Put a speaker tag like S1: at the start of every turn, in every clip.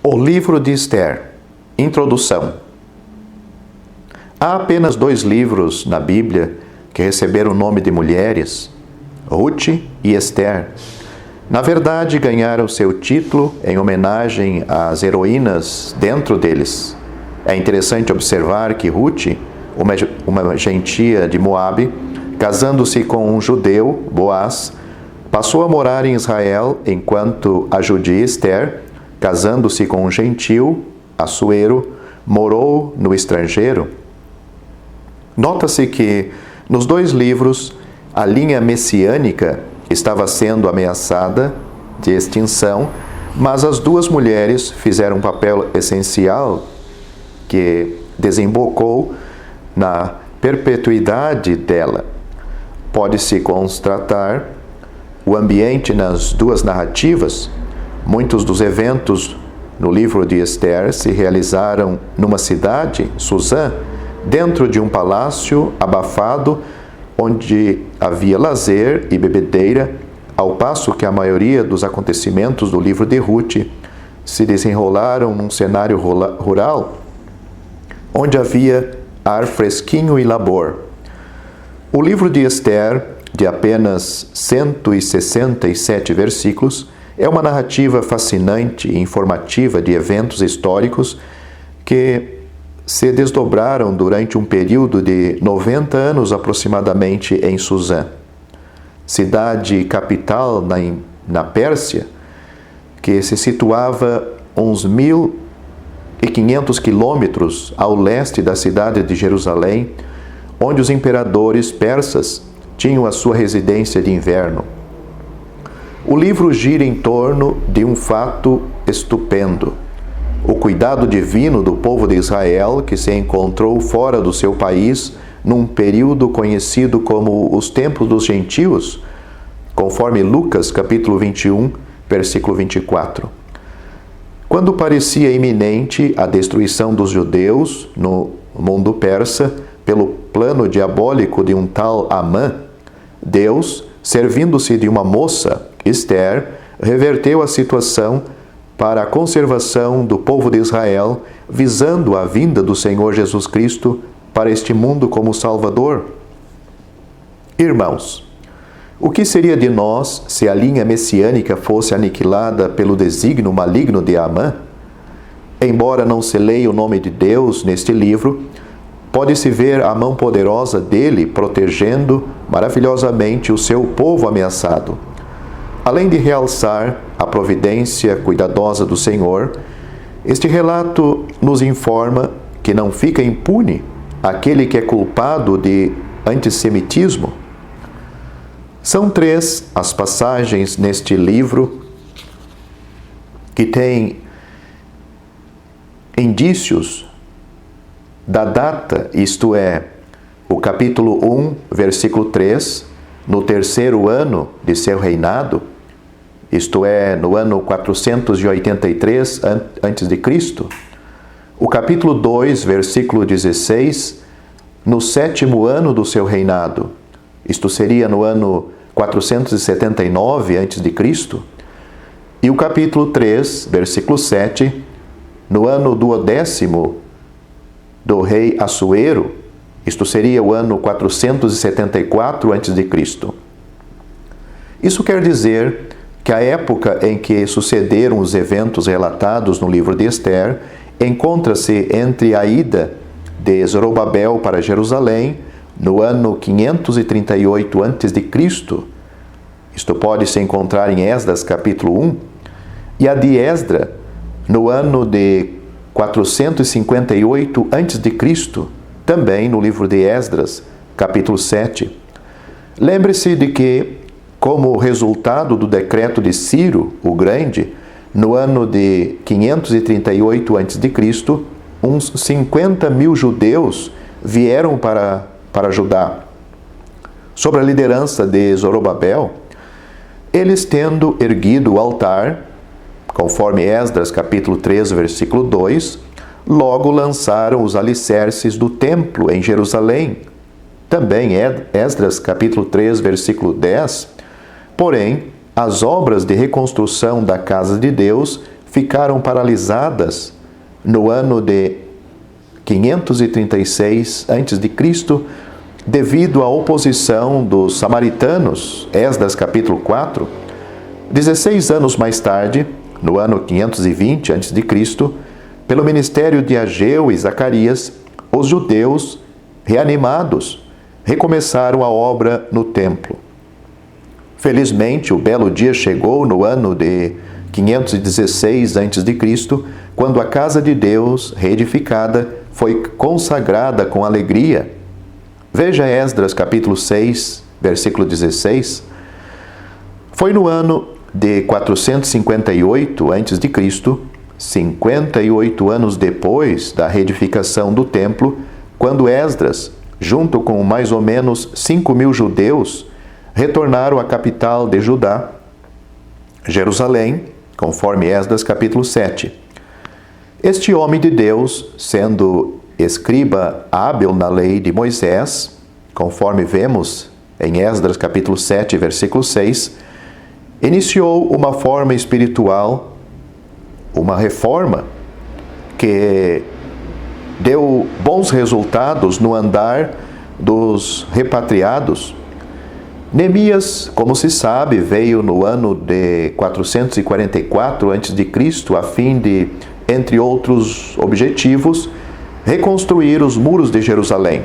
S1: O livro de Esther. Introdução. Há apenas 2 livros na Bíblia que receberam o nome de mulheres, Ruth e Esther. Na verdade, ganharam seu título em homenagem às heroínas dentro deles. É interessante observar que Ruth, uma gentia de Moabe, casando-se com um judeu, Boaz, passou a morar em Israel, enquanto a judia Esther, casando-se com um gentil, Assuero, morou no estrangeiro. Nota-se que, nos 2 livros, a linha messiânica estava sendo ameaçada de extinção, mas as 2 mulheres fizeram um papel essencial que desembocou na perpetuidade dela. Pode-se constatar o ambiente nas 2 narrativas. Muitos dos eventos no livro de Esther se realizaram numa cidade, Susã, dentro de um palácio abafado, onde havia lazer e bebedeira, ao passo que a maioria dos acontecimentos do livro de Ruth se desenrolaram num cenário rural, onde havia ar fresquinho e labor. O livro de Esther, de apenas 167 versículos, é uma narrativa fascinante e informativa de eventos históricos que se desdobraram durante um período de 90 anos aproximadamente em Susã, cidade capital na Pérsia, que se situava uns 1.500 quilômetros ao leste da cidade de Jerusalém, onde os imperadores persas tinham a sua residência de inverno. O livro gira em torno de um fato estupendo: o cuidado divino do povo de Israel, que se encontrou fora do seu país num período conhecido como os tempos dos gentios, conforme Lucas capítulo 21, versículo 24. Quando parecia iminente a destruição dos judeus no mundo persa pelo plano diabólico de um tal Amã, Deus, servindo-se de uma moça, Esther, reverteu a situação para a conservação do povo de Israel, visando a vinda do Senhor Jesus Cristo para este mundo como Salvador. Irmãos, o que seria de nós se a linha messiânica fosse aniquilada pelo desígnio maligno de Amã? Embora não se leia o nome de Deus neste livro, pode-se ver a mão poderosa dele protegendo maravilhosamente o seu povo ameaçado. Além de realçar a providência cuidadosa do Senhor, este relato nos informa que não fica impune aquele que é culpado de antissemitismo. São 3 as passagens neste livro que têm indícios da data, isto é, o capítulo 1, versículo 3, no 3º ano de seu reinado, isto é, no ano 483 a.C., o capítulo 2, versículo 16, no 7º ano do seu reinado, isto seria no ano 479 a.C., e o capítulo 3, versículo 7, no ano 12º do rei Assuero, isto seria o ano 474 a.C. Isso quer dizer que a época em que sucederam os eventos relatados no livro de Esther encontra-se entre a ida de Zorobabel para Jerusalém, no ano 538 a.C., isto pode se encontrar em Esdras capítulo 1, e a de Esdras, no ano de 458 a.C., também no livro de Esdras, capítulo 7. Lembre-se de que, como resultado do decreto de Ciro, o Grande, no ano de 538 a.C., uns 50.000 judeus vieram para Judá. Sob a liderança de Zorobabel, eles tendo erguido o altar, conforme Esdras capítulo 3, versículo 2, logo lançaram os alicerces do templo em Jerusalém. Também Esdras capítulo 3, versículo 10, porém, as obras de reconstrução da casa de Deus ficaram paralisadas no ano de 536 a.C., devido à oposição dos samaritanos, Esdras capítulo 4. 16 anos mais tarde, no ano 520 a.C., pelo ministério de Ageu e Zacarias, os judeus, reanimados, recomeçaram a obra no templo. Felizmente, o belo dia chegou no ano de 516 a.C., quando a casa de Deus, reedificada, foi consagrada com alegria. Veja Esdras capítulo 6, versículo 16. Foi no ano de 458 a.C., 58 anos depois da reedificação do templo, quando Esdras, junto com mais ou menos 5.000 judeus, retornaram à capital de Judá, Jerusalém, conforme Esdras capítulo 7. Este homem de Deus, sendo escriba hábil na lei de Moisés, conforme vemos em Esdras capítulo 7, versículo 6, iniciou uma forma espiritual, uma reforma que deu bons resultados no andar dos repatriados. Neemias, como se sabe, veio no ano de 444 a.C., a fim de, entre outros objetivos, reconstruir os muros de Jerusalém.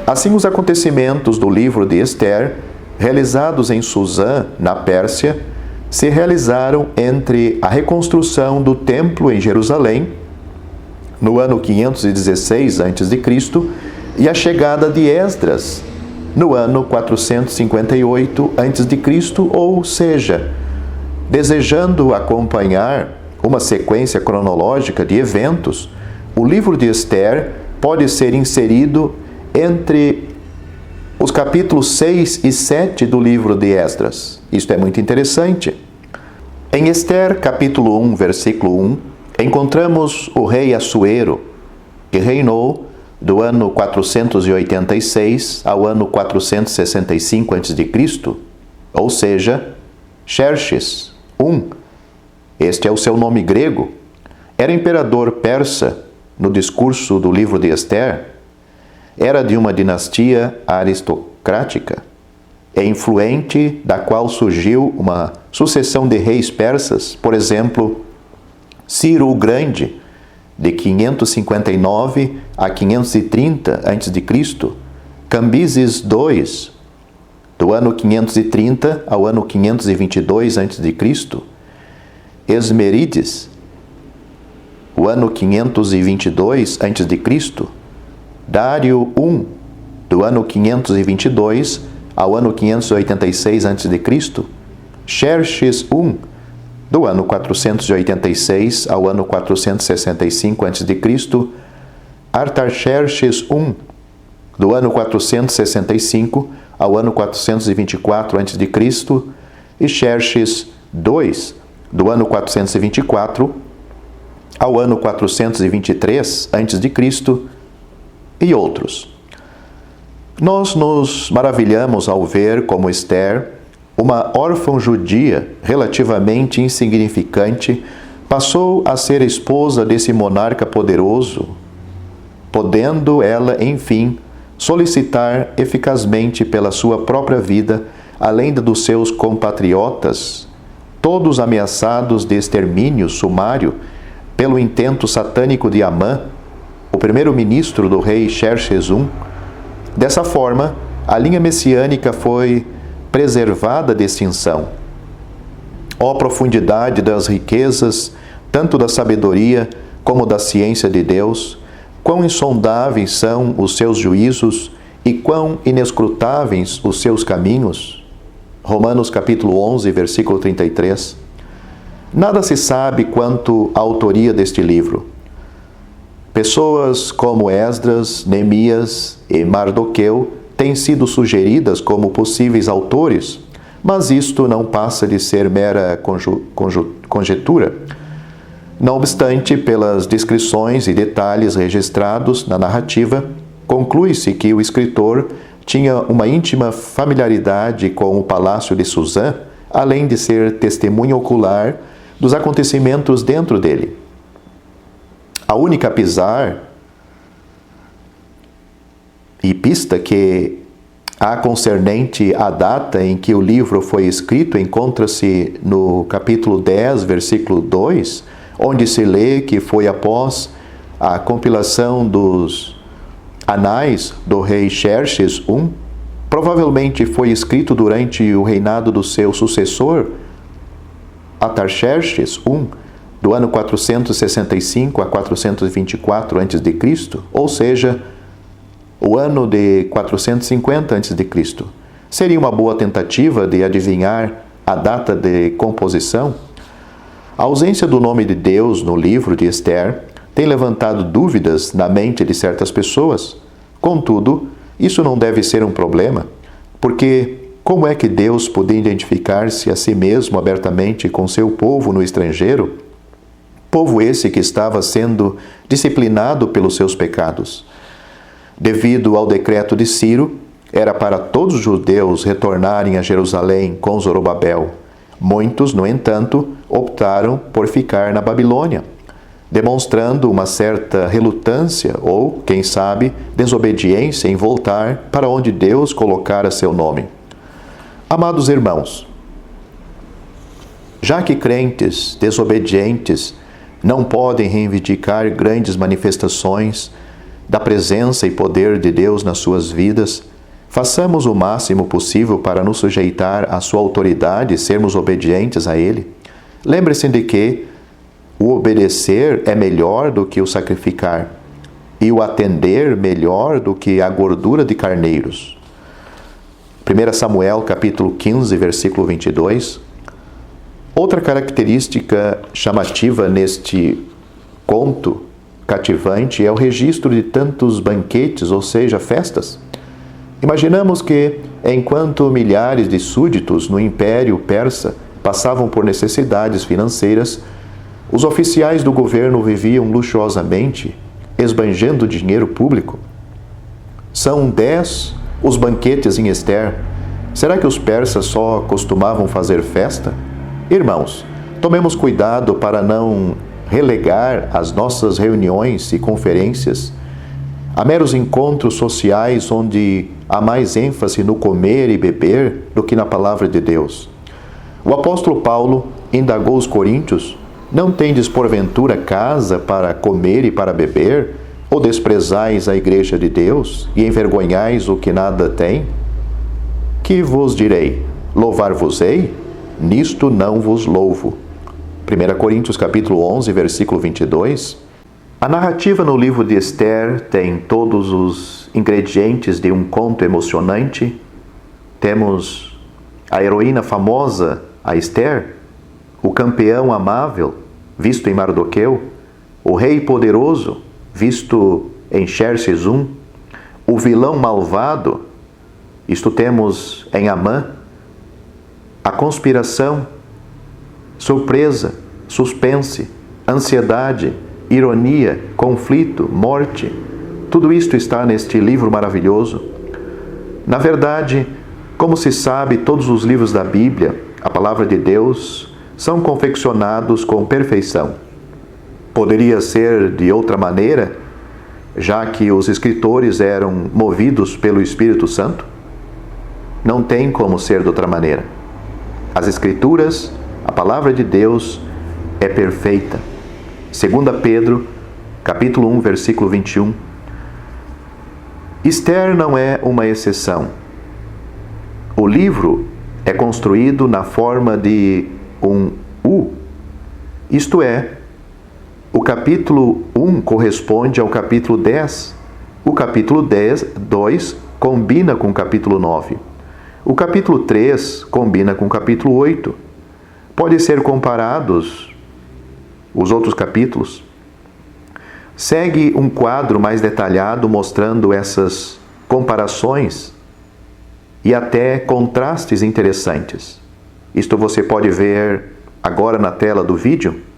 S1: Assim, os acontecimentos do livro de Ester, realizados em Susã, na Pérsia, se realizaram entre a reconstrução do templo em Jerusalém, no ano 516 a.C., e a chegada de Esdras, no ano 458 a.C., ou seja, desejando acompanhar uma sequência cronológica de eventos, o livro de Ester pode ser inserido entre os capítulos 6 e 7 do livro de Esdras. Isto é muito interessante. Em Ester, capítulo 1, versículo 1, encontramos o rei Assuero, que reinou do ano 486 ao ano 465 a.C., ou seja, Xerxes I. Este é o seu nome grego. Era imperador persa no discurso do livro de Ester. Era de uma dinastia aristocrática e influente, da qual surgiu uma sucessão de reis persas, por exemplo, Ciro o Grande, de 559 a 530 a.C., Cambises II, do ano 530 ao ano 522 a.C., Esmerides, o ano 522 a.C., Dário I, do ano 522 ao ano 586 a.C., Xerxes I, do ano 486 ao ano 465 a.C., Artaxerxes I, do ano 465 ao ano 424 a.C., e Xerxes II, do ano 424 ao ano 423 a.C., e outros. Nós nos maravilhamos ao ver como Ester, uma órfã judia relativamente insignificante, passou a ser esposa desse monarca poderoso, podendo ela, enfim, solicitar eficazmente pela sua própria vida, além da dos seus compatriotas, todos ameaçados de extermínio sumário pelo intento satânico de Amã, o primeiro-ministro do rei Xerxes I. Dessa forma, a linha messiânica foi preservada de extinção. Ó profundidade das riquezas, tanto da sabedoria como da ciência de Deus, quão insondáveis são os seus juízos e quão inescrutáveis os seus caminhos. Romanos capítulo 11, versículo 33. Nada se sabe quanto à autoria deste livro. Pessoas como Esdras, Neemias e Mardoqueu têm sido sugeridas como possíveis autores, mas isto não passa de ser mera conjetura. Não obstante, pelas descrições e detalhes registrados na narrativa, conclui-se que o escritor tinha uma íntima familiaridade com o palácio de Susã, além de ser testemunha ocular dos acontecimentos dentro dele. A única pista que há concernente à data em que o livro foi escrito encontra-se no capítulo 10, versículo 2, onde se lê que foi após a compilação dos anais do rei Xerxes I. Provavelmente foi escrito durante o reinado do seu sucessor, Artaxerxes I, do ano 465 a 424 a.C., ou seja, o ano de 450 a.C. Seria uma boa tentativa de adivinhar a data de composição? A ausência do nome de Deus no livro de Esther tem levantado dúvidas na mente de certas pessoas. Contudo, isso não deve ser um problema, porque como é que Deus podia identificar-se a si mesmo abertamente com seu povo no estrangeiro? Povo esse que estava sendo disciplinado pelos seus pecados. Devido ao decreto de Ciro, era para todos os judeus retornarem a Jerusalém com Zorobabel. Muitos, no entanto, optaram por ficar na Babilônia, demonstrando uma certa relutância ou, quem sabe, desobediência em voltar para onde Deus colocara seu nome. Amados irmãos, já que crentes desobedientes não podem reivindicar grandes manifestações da presença e poder de Deus nas suas vidas, façamos o máximo possível para nos sujeitar à sua autoridade e sermos obedientes a Ele. Lembre-se de que o obedecer é melhor do que o sacrificar, e o atender melhor do que a gordura de carneiros. 1 Samuel, capítulo 15, versículo 22. Outra característica chamativa neste conto cativante é o registro de tantos banquetes, ou seja, festas. Imaginamos que, enquanto milhares de súditos no Império Persa passavam por necessidades financeiras, os oficiais do governo viviam luxuosamente, esbanjando dinheiro público. São 10 os banquetes em Esther. Será que os persas só costumavam fazer festa? Irmãos, tomemos cuidado para não relegar as nossas reuniões e conferências a meros encontros sociais onde há mais ênfase no comer e beber do que na palavra de Deus. O apóstolo Paulo indagou os coríntios: não tendes porventura casa para comer e para beber? Ou desprezais a igreja de Deus e envergonhais o que nada tem? Que vos direi? Louvar-vos-ei? Nisto não vos louvo. 1 Coríntios capítulo 11, versículo 22. A narrativa no livro de Esther tem todos os ingredientes de um conto emocionante. Temos a heroína famosa, a Esther, o campeão amável, visto em Mardoqueu, o rei poderoso, visto em Xerxes I, o vilão malvado, isto temos em Amã, a conspiração, surpresa, suspense, ansiedade, ironia, conflito, morte. Tudo isto está neste livro maravilhoso. Na verdade, como se sabe, todos os livros da Bíblia, a palavra de Deus, são confeccionados com perfeição. Poderia ser de outra maneira, já que os escritores eram movidos pelo Espírito Santo? Não tem como ser de outra maneira. As Escrituras, a palavra de Deus, é perfeita. 2 Pedro, capítulo 1, versículo 21. Esther não é uma exceção. O livro é construído na forma de um U, isto é, o capítulo 1 corresponde ao capítulo 10. O capítulo 2 combina com o capítulo 9. O capítulo 3 combina com o capítulo 8. Pode ser comparados os outros capítulos. Segue um quadro mais detalhado mostrando essas comparações e até contrastes interessantes. Isto você pode ver agora na tela do vídeo.